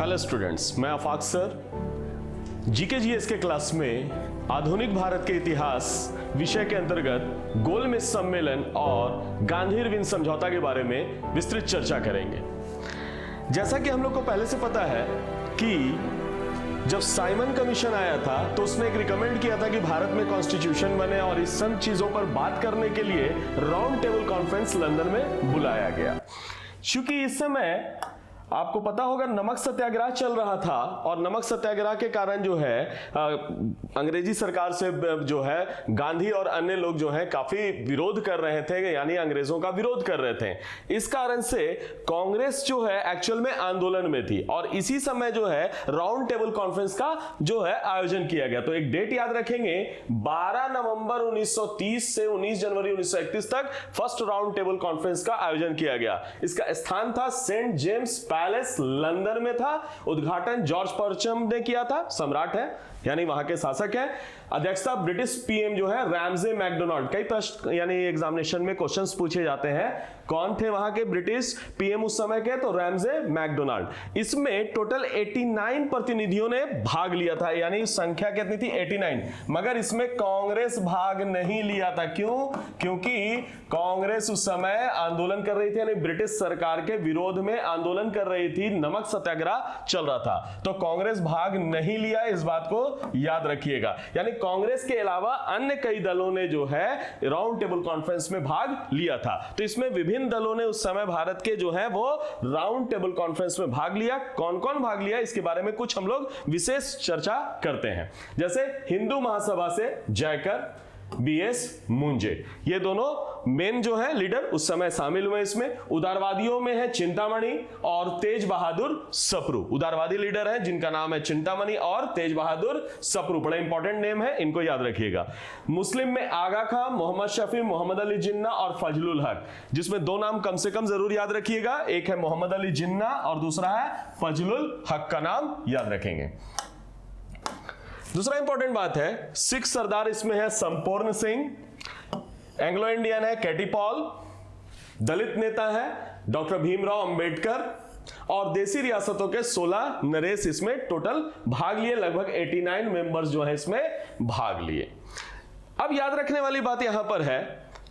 Hello students, मैं आफाक sir GK GS के class में आधुनिक भारत के इतिहास विषय के अंतर्गत गोलमेज सम्मेलन और गांधी-इरविन समझौता के बारे में विस्तृत चर्चा करेंगे। जैसा कि हम लोग को पहले से पता है कि जब साइमन कमीशन आया था तो उसने एक रिकमेंड किया था कि भारत में कॉन्स्टिट्यूशन बने और इस सब चीजों पर बात करने के लिए राउंड टेबल कॉन्फ्रेंस लंदन में बुलाया गया। क्योंकि इस समय आपको पता होगा नमक सत्याग्रह चल रहा था और नमक सत्याग्रह के कारण जो है अंग्रेजी सरकार से जो है गांधी और अन्य लोग जो है काफी विरोध कर रहे थे, यानी अंग्रेजों का विरोध कर रहे थे। इस कारण से कांग्रेस जो है एक्चुअल में आंदोलन में थी और इसी समय जो है राउंड टेबल कॉन्फ्रेंस का जो है आयोजन किया गया। तो एक डेट याद रखेंगे, 12 नवंबर 1930 से 19 जनवरी 1931 तक फर्स्ट राउंड टेबल कॉन्फ्रेंस का आयोजन किया गया। इसका स्थान था सेंट जेम्स पैलेस, लंदन में था। उद्घाटन जॉर्ज परचम ने किया था, सम्राट है यानी वहां के शासक है। अध्यक्षता ब्रिटिश पीएम जो है रैमजे मैकडोनाल्ड। कई प्रश्न यानी एग्जामिनेशन में क्वेश्चंस पूछे जाते हैं, कौन थे वहां के ब्रिटिश पीएम उस समय के, तो रैमजे मैकडोनाल्ड। इसमें टोटल 89 प्रतिनिधियों ने भाग लिया था, यानी संख्या कितनी थी 89, मगर इसमें कांग्रेस भाग नहीं लिया था। क्यों? क्योंकि कांग्रेस उस समय आंदोलन कर रही थी, यानी ब्रिटिश सरकार के विरोध में आंदोलन कर रही थी, नमक सत्याग्रह चल रहा था, तो कांग्रेस भाग नहीं लिया। इस बात को याद रखिएगा। यानी कांग्रेस के अलावा अन्य कई दलों ने जो है राउंड टेबल कॉन्फ्रेंस में भाग लिया था। तो इसमें विभिन्न दलों ने उस समय भारत के जो है वो राउंड टेबल कॉन्फ्रेंस में भाग लिया। कौन कौन भाग लिया इसके बारे में कुछ हम लोग विशेष चर्चा करते हैं। जैसे हिंदू महासभा से जयकर, बीएस मुंजे, ये दोनों मेन जो है लीडर उस समय शामिल हुए इसमें। उदारवादियों में है चिंतामणि और तेज बहादुर सप्रू। उदारवादी लीडर है जिनका नाम है चिंतामणि और तेज बहादुर सप्रू, बड़ा इंपॉर्टेंट नेम है, इनको याद रखिएगा। मुस्लिम में आगा खां, मोहम्मद शफी, मोहम्मद अली जिन्ना और फजलुल हक, जिसमें दो नाम कम से कम जरूर याद रखिएगा, एक है मोहम्मद अली जिन्ना और दूसरा है फजलुल हक, का नाम याद रखेंगे। दूसरा इंपॉर्टेंट बात है, सिख सरदार इसमें है संपूर्ण सिंह, एंग्लो इंडियन है कैटी पॉल, दलित नेता है डॉक्टर भीमराव अंबेडकर और देसी रियासतों के 16 नरेश इसमें टोटल भाग लिए। लगभग 89 मेंबर्स जो है इसमें भाग लिए। अब याद रखने वाली बात यहां पर है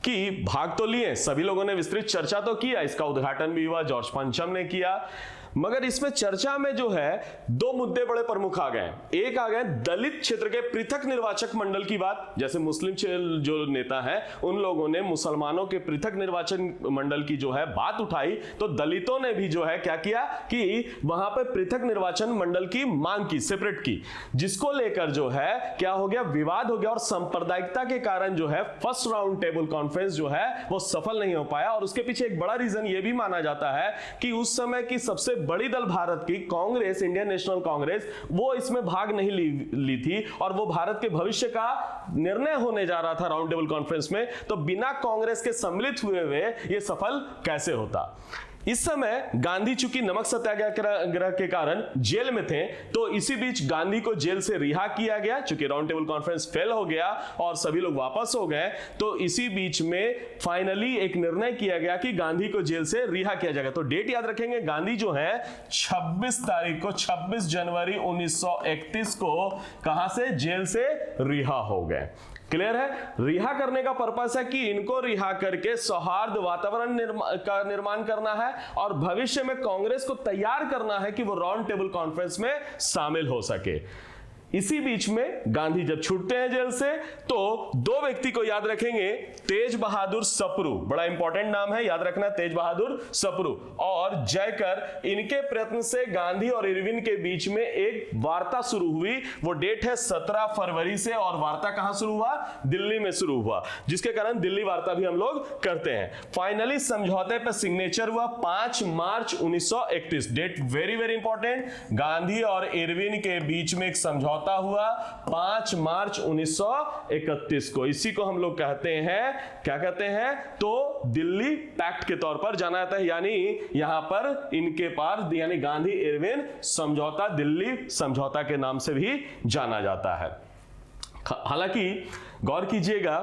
कि भाग तो लिए, सभी लोगों ने विस्तृत चर्चा तो किया, इसका उद्घाटन भी हुआ, जॉर्ज पंचम ने किया, मगर इसमें चर्चा में जो है दो मुद्दे बड़े प्रमुख आ गए। एक आ गए दलित क्षेत्र के पृथक निर्वाचक मंडल की बात, जैसे मुस्लिम जो नेता है उन लोगों ने मुसलमानों के पृथक निर्वाचन मंडल की जो है बात उठाई, तो दलितों ने भी जो है क्या किया कि वहां पर पृथक निर्वाचन मंडल की मांग की, सेपरेट की, जिसको लेकर जो है क्या हो गया, विवाद हो गया और सांप्रदायिकता के कारण जो है फर्स्ट राउंड टेबल कॉन्फ्रेंस जो है वो सफल नहीं हो पाया। और उसके पीछे एक बड़ा रीजन ये भी माना जाता है कि उस समय की सबसे बड़ी दल भारत की कांग्रेस, इंडियन नेशनल कांग्रेस, वो इसमें भाग नहीं ली थी और वो भारत के भविष्य का निर्णय होने जा रहा था राउंड टेबल कॉन्फ्रेंस में, तो बिना कांग्रेस के सम्मिलित हुए ये सफल कैसे होता। इस समय गांधी चूंकि नमक सत्याग्रह के कारण जेल में थे, तो इसी बीच गांधी को जेल से रिहा किया गया। चूंकि राउंड टेबल कॉन्फ्रेंस फेल हो गया और सभी लोग वापस हो गए, तो इसी बीच में फाइनली एक निर्णय किया गया कि गांधी को जेल से रिहा किया जाएगा। तो डेट याद रखेंगे, गांधी जो है 26 तारीख को, 26 जनवरी 1931 को कहां से, जेल से रिहा हो गए। क्लियर है? रिहा करने का पर्पस है कि इनको रिहा करके सौहार्द वातावरण का निर्माण करना है और भविष्य में कांग्रेस को तैयार करना है कि वो राउंड टेबल कॉन्फ्रेंस में शामिल हो सके। इसी बीच में गांधी जब छूटते हैं जेल से, तो दो व्यक्ति को याद रखेंगे, तेज बहादुर सप्रू, बड़ा इंपॉर्टेंट नाम है, याद रखना, तेज बहादुर सप्रू और जयकर, इनके प्रयत्न से गांधी और इरविन के बीच में एक वार्ता शुरू हुई। वो डेट है 17 फरवरी से और वार्ता कहां शुरू हुआ, दिल्ली में शुरू हुआ, जिसके कारण दिल्ली वार्ता भी हम लोग करते हैं। फाइनली समझौते पर सिग्नेचर हुआ 5 March 1931, date very very important. Gandhi और इरविन के बीच में एक समझौता हुआ 5 मार्च 1931 को। इसी को हम लोग कहते हैं, क्या कहते हैं, तो दिल्ली पैक्ट के तौर पर जाना जाता है, यानी यहां पर इनके पार यानी गांधी इरविन समझौता, दिल्ली समझौता के नाम से भी जाना जाता है। हालांकि गौर कीजिएगा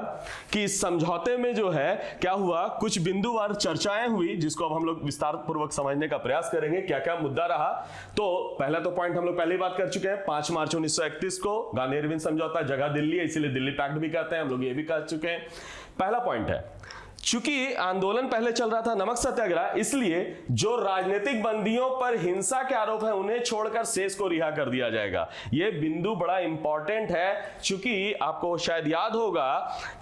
कि इस समझौते में जो है क्या हुआ, कुछ बिंदुवार चर्चाएं हुई जिसको अब हम लोग विस्तार पूर्वक समझने का प्रयास करेंगे, क्या क्या मुद्दा रहा। तो पहला तो पॉइंट हम लोग पहले ही बात कर चुके हैं, 5 मार्च 1931 को गांधी इरविन समझौता, जगह दिल्ली है इसीलिए दिल्ली पैक्ट भी कहते हैं, हम लोग ये भी कह चुके हैं। पहला पॉइंट है, चूंकि आंदोलन पहले चल रहा था नमक सत्याग्रह, इसलिए जो राजनीतिक बंदियों पर हिंसा के आरोप है उन्हें छोड़कर शेष को रिहा कर दिया जाएगा। यह बिंदु बड़ा इंपॉर्टेंट है, चूंकि आपको शायद याद होगा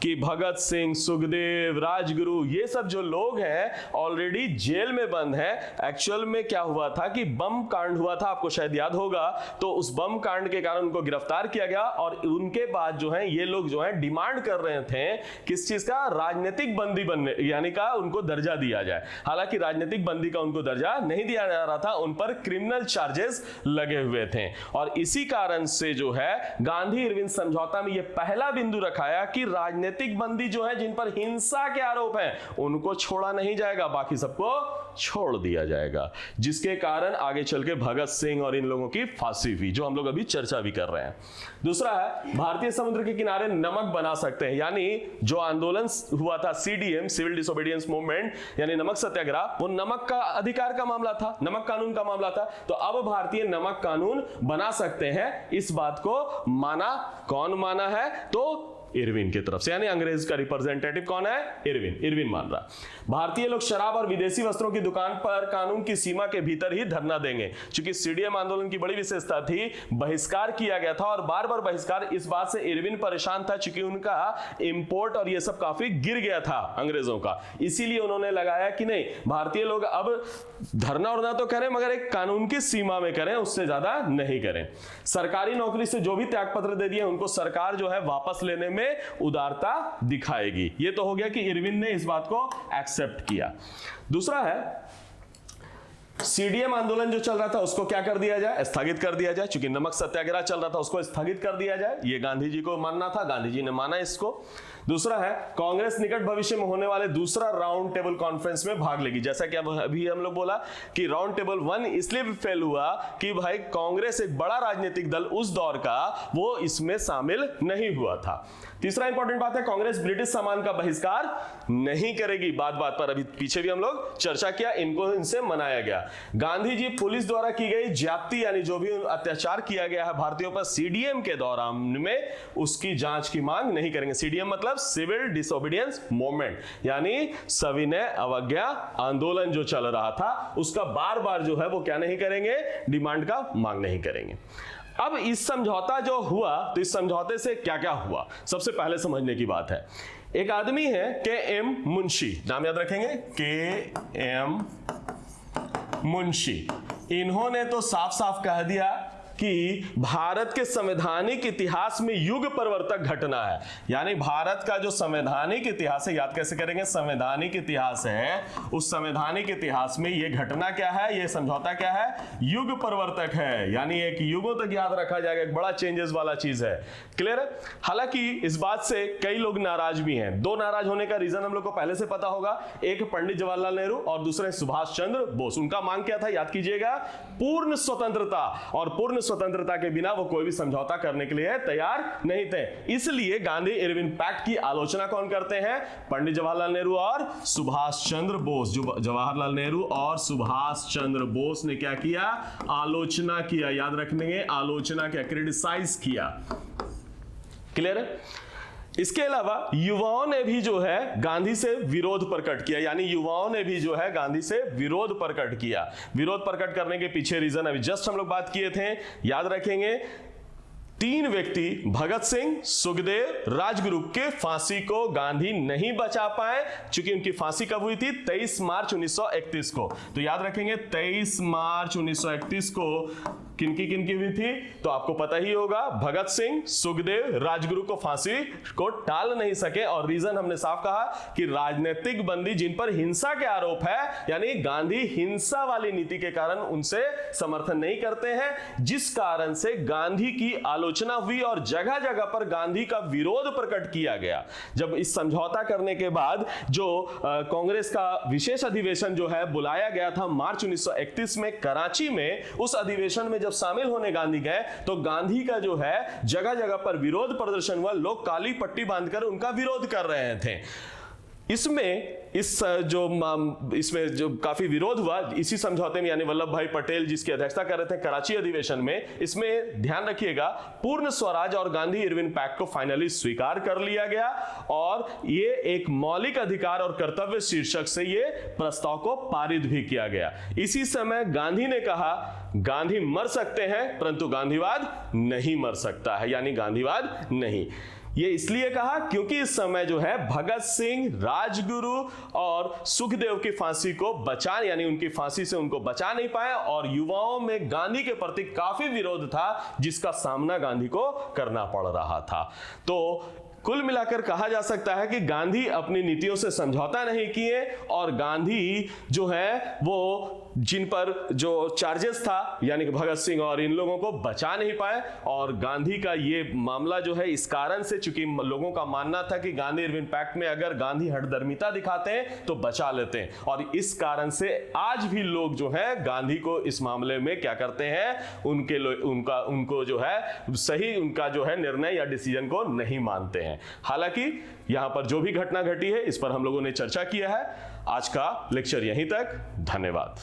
कि भगत सिंह, सुखदेव, राजगुरु, ये सब जो लोग हैं ऑलरेडी जेल में बंद हैं। एक्चुअल में क्या हुआ था कि बम कांड हुआ था, आपको शायद याद होगा। तो उस बम कांड के कारण उनको गिरफ्तार किया गया और उनके बाद जो है ये लोग जो है डिमांड कर रहे थे किस चीज का, राजनीतिक बंदी बनने, यानी का उनको दर्जा दिया जाए। हालांकि राजनीतिक बंदी का उनको दर्जा नहीं दिया जा रहा था, उन पर क्रिमिनल चार्जेस लगे हुए थे। और इसी कारण से जो है गांधी इरविन समझौता में यह पहला बिंदु रखाया कि राजनीतिक बंदी जो है जिन पर हिंसा के आरोप हैं उनको छोड़ा नहीं जाएगा, बाकी सबको छोड़ दिया जाएगा, जिसके कारण आगे चल के भगत सिंह और इन लोगों की फांसी हुई, जो हम लोग अभी चर्चा भी कर रहे हैं। दूसरा है, भारतीय समुद्र के किनारे नमक बना सकते हैं, यानी जो आंदोलन हुआ था सीडीएम, सिविल डिसोबीडियंस मूवमेंट, यानी नमक सत्याग्रह, वो नमक का अधिकार का मामला था, नमक कानून का मामला था। तो अब भारतीय नमक कानून बना सकते हैं, इस बात को माना। कौन माना है? तो इरविन की तरफ से, यानी अंग्रेज का रिप्रेजेंटेटिव कौन है? इरविन मान रहा। भारतीय लोग शराब और विदेशी वस्त्रों की दुकान पर कानून की सीमा के भीतर ही धरना देंगे। क्योंकि सीडीएम आंदोलन की बड़ी विशेषता थी, बहिष्कार किया गया था और बार बार बहिष्कार। इस बात से इरविन परेशान था क्योंकि उनका इंपोर्ट और ये सब काफी गिर गया था अंग्रेजों का, इसीलिए उन्होंने लगाया कि नहीं, भारतीय लोग अब धरना उड़ना तो करें मगर एक कानून की सीमा में करें, उससे ज्यादा नहीं करें। सरकारी नौकरी से जो भी त्याग पत्र दे दिए उनको सरकार जो है वापस लेने में उदारता दिखाएगी। ये तो हो गया कि इरविन ने इस बात को एक्सेप्ट किया। दूसरा है, सीडीएम आंदोलन जो चल रहा था उसको क्या कर दिया जाए? स्थगित कर दिया जाए। चूंकि नमक सत्याग्रह चल रहा था उसको स्थगित कर दिया जाए, ये गांधी जी को मानना था, गांधी जी ने माना इसको। दूसरा है, कांग्रेस निकट भविष्य में होने वाले दूसरा राउंड टेबल कॉन्फ्रेंस में भाग लेगी। जैसा कि अभी हम लोग बोला कि राउंड टेबल 1 इसलिए भी फेल हुआ कि भाई कांग्रेस एक बड़ा राजनीतिक दल उस दौर का, वो इसमें शामिल नहीं हुआ था। तीसरा इंपॉर्टेंट बात है, कांग्रेस ब्रिटिश सामान का बहिष्कार नहीं करेगी। बात बात पर अभी पीछे भी हम लोग चर्चा किया, इनको इनसे मनाया गया। गांधी जी पुलिस द्वारा की गई ज्यादती, यानी जो भी अत्याचार किया गया है भारतीयों पर सीडीएम के दौरान में, उसकी जांच की मांग नहीं करेंगे। सीडीएम मतलब सिविल डिसोबीडियंस मूवमेंट, यानी सविनय अवज्ञा आंदोलन जो चल रहा था उसका बार बार जो है वो क्या नहीं करेंगे, डिमांड का मांग नहीं करेंगे। अब इस समझौता जो हुआ, तो इस समझौते से क्या क्या हुआ, सबसे पहले समझने की बात है। एक आदमी है के.एम. मुंशी, नाम याद रखेंगे, के.एम. मुंशी। इन्होंने तो साफ साफ कह दिया कि भारत के संवैधानिक इतिहास में युग परिवर्तक घटना है। यानी भारत का जो संवैधानिक इतिहास है, याद कैसे करेंगे, संवैधानिक इतिहास है, उस संवैधानिक इतिहास में ये घटना क्या है, ये समझौता क्या है, युग परिवर्तक है। यानी एक युगों तक याद रखा जाएगा, एक बड़ा चेंजेस वाला चीज है। क्लियर है? हालांकि इस बात से कई लोग नाराज भी हैं। दो नाराज होने का रीजन हम लोग को पहले से पता होगा, एक पंडित जवाहरलाल नेहरू और दूसरे सुभाष चंद्र बोस। उनका मांग क्या था, याद कीजिएगा, पूर्ण स्वतंत्रता, और पूर्ण स्वतंत्रता के बिना वो कोई भी समझौता करने के लिए तैयार नहीं थे। इसलिए गांधी इरविन पैक्ट की आलोचना कौन करते हैं? पंडित जवाहरलाल नेहरू और सुभाष चंद्र बोस। जवाहरलाल नेहरू और सुभाष चंद्र बोस ने क्या किया? आलोचना किया। याद रखेंगे, आलोचना किया, क्रिटिसाइज किया। क्लियर है? इसके अलावा युवाओं ने भी जो है गांधी से विरोध प्रकट किया, यानी युवाओं ने भी जो है गांधी से विरोध प्रकट किया। विरोध प्रकट करने के पीछे रीजन अभी जस्ट हम लोग बात किए थे, याद रखेंगे। 3 व्यक्ति, भगत सिंह, सुखदेव, राजगुरु के फांसी को गांधी नहीं बचा पाए, क्योंकि उनकी फांसी कब हुई थी? 23 मार्च 1931 को। तो याद रखेंगे 23 मार्च 1931 को किनकी हुई थी? तो आपको पता ही होगा, भगत सिंह, सुखदेव, राजगुरु को फांसी को टाल नहीं सके। और रीजन हमने साफ कहा कि राजनीतिक बंदी जिन पर हिंसा के आरोप है, यानी गांधी हिंसा वाली नीति के कारण उनसे समर्थन नहीं करते हैं, जिस कारण से गांधी की आलोचना हुई और जगह जगह पर गांधी का विरोध प्रकट किया गया। जब इस समझौता करने के बाद जो कांग्रेस का विशेष अधिवेशन जो है बुलाया गया था मार्च 1931 में कराची में, उस अधिवेशन में जब शामिल होने गांधी गए तो गांधी का जो है जगह जगह पर विरोध प्रदर्शन हुआ, लोग काली पट्टी बांधकर उनका विरोध कर रहे थे। इसमें जो काफी विरोध हुआ इसी समझौते में, यानी वल्लभ भाई पटेल जिसकी अध्यक्षता कर रहे थे कराची अधिवेशन में, इसमें ध्यान रखिएगा पूर्ण स्वराज और गांधी इरविन पैक्ट को फाइनली स्वीकार कर लिया गया और ये एक मौलिक अधिकार और कर्तव्य शीर्षक से ये प्रस्ताव को पारित भी किया गया। इसी समय गांधी ने कहा गांधी मर सकते हैं परंतु गांधीवाद नहीं मर सकता है, यानी गांधीवाद नहीं। ये इसलिए कहा क्योंकि इस समय जो है भगत सिंह, राजगुरु और सुखदेव की फांसी को बचा, यानी उनकी फांसी से उनको बचा नहीं पाए और युवाओं में गांधी के प्रति काफी विरोध था जिसका सामना गांधी को करना पड़ रहा था। तो कुल मिलाकर कहा जा सकता है कि गांधी अपनी नीतियों से समझौता नहीं किए और गांधी जो है वो जिन पर जो चार्जेस था यानी कि भगत सिंह और इन लोगों को बचा नहीं पाए। और गांधी का ये मामला जो है इस कारण से, चूंकि लोगों का मानना था कि गांधी इरविन पैक्ट में अगर गांधी हठधर्मिता दिखाते हैं तो बचा लेते हैं, और इस कारण से आज भी लोग जो है गांधी को इस मामले में क्या करते हैं, उनको जो है सही उनका जो है निर्णय या डिसीजन को नहीं मानते हैं। हालांकि यहां पर जो भी घटना घटी है इस पर हम लोगों ने चर्चा किया है। आज का लेक्चर यहीं तक, धन्यवाद।